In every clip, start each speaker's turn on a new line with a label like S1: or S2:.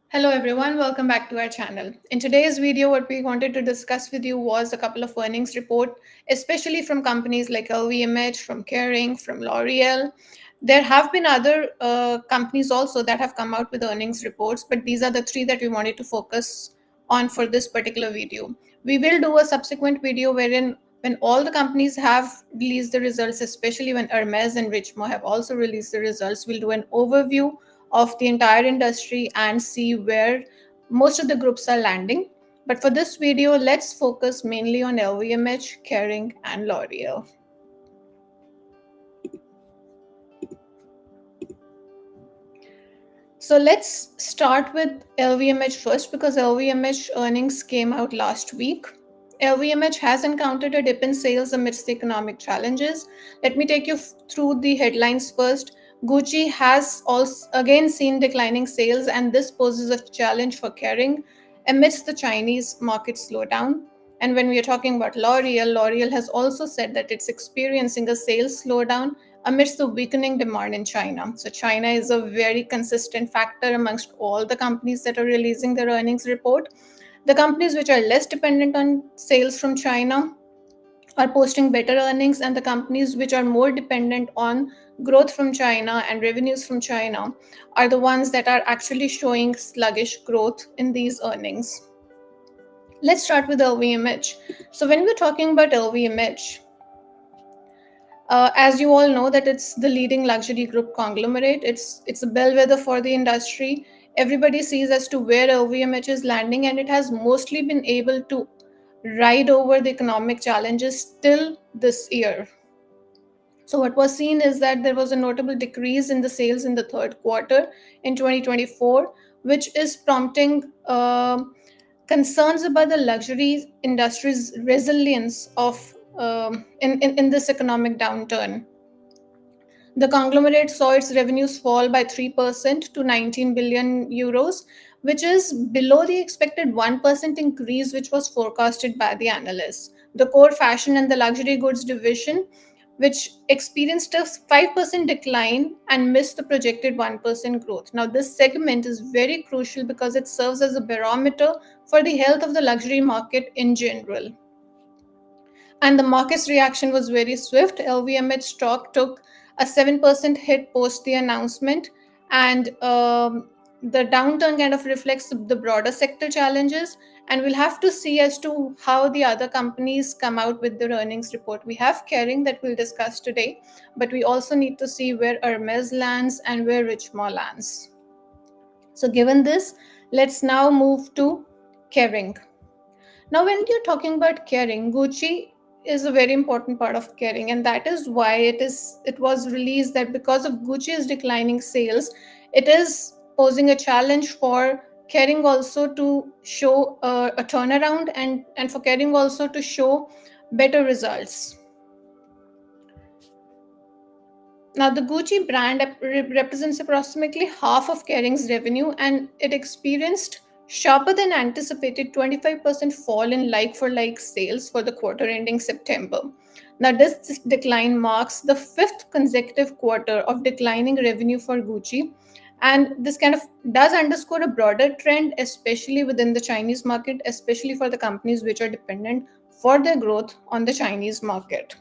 S1: Hello everyone, welcome back to our channel. In today's video, what we wanted to discuss with you was a couple of earnings report, especially from companies like LVMH, from Kering, from L'Oreal. There have been other companies also that have come out with earnings reports, but these are the three that we wanted to focus on for this particular video. We will do a subsequent video wherein when all the companies have released the results, especially when Hermes and Richemont have also released the results, we'll do an overview of the entire industry and see where most of the groups are landing. But for this video, let's focus mainly on LVMH, Kering, and L'Oreal. So let's start with LVMH first because LVMH earnings came out last week. LVMH has encountered a dip in sales amidst the economic challenges. Let me take you through the headlines first. Gucci has also again seen declining sales, and this poses a challenge for Kering amidst the Chinese market slowdown. And when we are talking about L'Oreal, L'Oreal has also said that it's experiencing a sales slowdown amidst the weakening demand in China. So, China is a very consistent factor amongst all the companies that are releasing their earnings report. The companies which are less dependent on sales from China are posting better earnings, and the companies which are more dependent on growth from China and revenues from China are the ones that are actually showing sluggish growth in these earnings. Let's start with LVMH. So, when we're talking about LVMH, as you all know, that it's the leading luxury group conglomerate. It's a bellwether for the industry. Everybody sees as to where LVMH is landing, and it has mostly been able to ride over the economic challenges till this year. So what was seen is that there was a notable decrease in the sales in the third quarter in 2024, which is prompting concerns about the luxury industry's resilience of in this economic downturn. The conglomerate saw its revenues fall by 3% to 19 billion euros, which is below the expected 1% increase which was forecasted by the analysts. The core fashion and the luxury goods division, which experienced a 5% decline and missed the projected 1% growth. Now, this segment is very crucial because it serves as a barometer for the health of the luxury market in general. And the market's reaction was very swift. LVMH stock took a 7% hit post the announcement, and the downturn kind of reflects the broader sector challenges. And we'll have to see as to how the other companies come out with their earnings report. We have Kering that we'll discuss today, but we also need to see where Hermes lands and where Richemont lands. So, given this, let's now move to Kering. Now, when you're talking about Kering, Gucci is a very important part of Kering, and that is why it was released that because of Gucci's declining sales, it is posing a challenge for Kering also to show a turnaround and for Kering also to show better results. Now, the Gucci brand represents approximately half of Kering's revenue, and it experienced sharper than anticipated 25% fall in like-for-like sales for the quarter ending September. Now, this decline marks the fifth consecutive quarter of declining revenue for Gucci, and this kind of does underscore a broader trend, especially within the Chinese market, especially for the companies which are dependent for their growth on the Chinese market.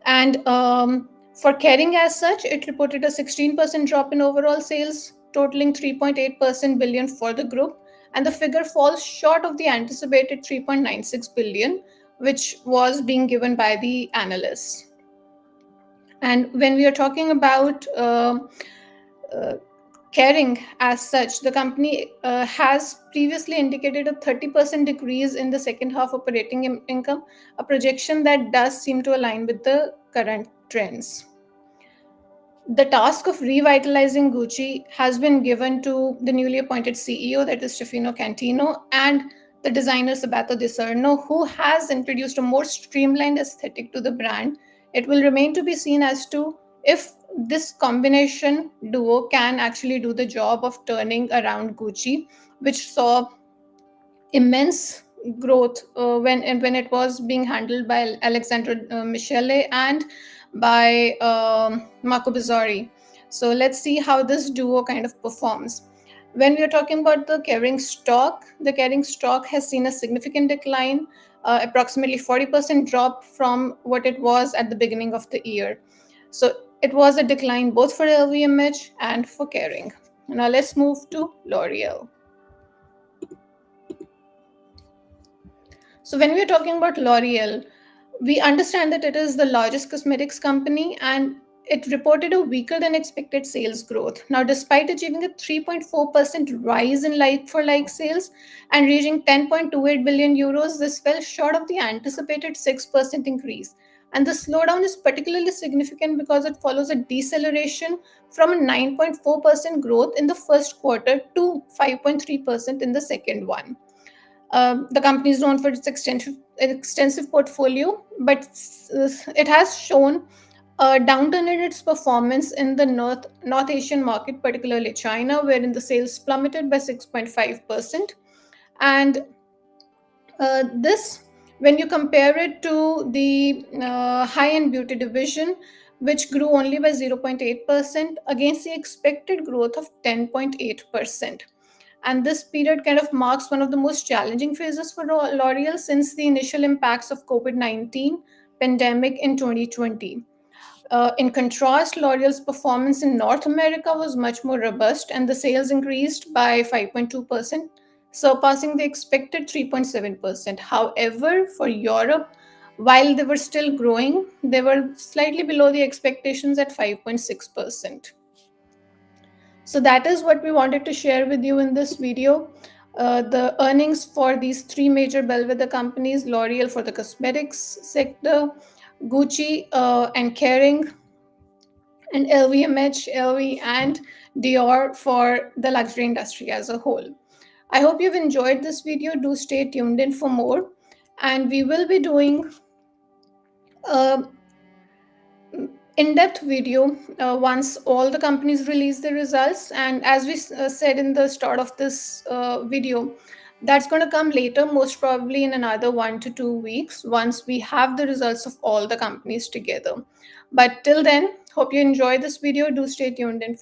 S1: And for Kering as such, it reported a 16% drop in overall sales, totaling 3.8% billion for the group. And the figure falls short of the anticipated 3.96 billion, which was being given by the analysts. And when we are talking about Kering as such, the company has previously indicated a 30% decrease in the second half operating income, a projection that does seem to align with the current trends. The task of revitalizing Gucci has been given to the newly appointed CEO, that is Stefano Cantino, and the designer Sabato Di Sarno, who has introduced a more streamlined aesthetic to the brand. It will remain to be seen as to if this combination duo can actually do the job of turning around Gucci, which saw immense growth when it was being handled by Alexandre Michele and by Marco Bizzarri. So let's see how this duo kind of performs. When we are talking about the Kering stock has seen a significant decline, approximately 40% drop from what it was at the beginning of the year. So it was a decline both for LVMH and for Kering. Now let's move to L'Oreal. So when we are talking about L'Oreal, we understand that it is the largest cosmetics company and it reported a weaker than expected sales growth. Now, despite achieving a 3.4% rise in like for like sales and reaching 10.28 billion euros, this fell short of the anticipated 6% increase. And the slowdown is particularly significant because it follows a deceleration from a 9.4% growth in the first quarter to 5.3% in the second one. The company is known for its extensive portfolio, but it has shown a downturn in its performance in the North Asian market, particularly China, wherein the sales plummeted by 6.5%. And this, when you compare it to the high-end beauty division, which grew only by 0.8% against the expected growth of 10.8%. And this period kind of marks one of the most challenging phases for L'Oreal since the initial impacts of COVID-19 pandemic in 2020. In contrast, L'Oreal's performance in North America was much more robust, and the sales increased by 5.2%, surpassing the expected 3.7%. However, for Europe, while they were still growing, they were slightly below the expectations at 5.6%. So that is what we wanted to share with you in this video. The earnings for these three major bellwether companies, L'Oreal for the cosmetics sector, Gucci and Kering, and LVMH, LV, and Dior for the luxury industry as a whole. I hope you've enjoyed this video. Do stay tuned in for more. And we will be doing a in-depth video once all the companies release the results, and as we said in the start of this video, that's going to come later, most probably in another 1 to 2 weeks once we have the results of all the companies together. But till then, hope you enjoy this video. Do stay tuned in for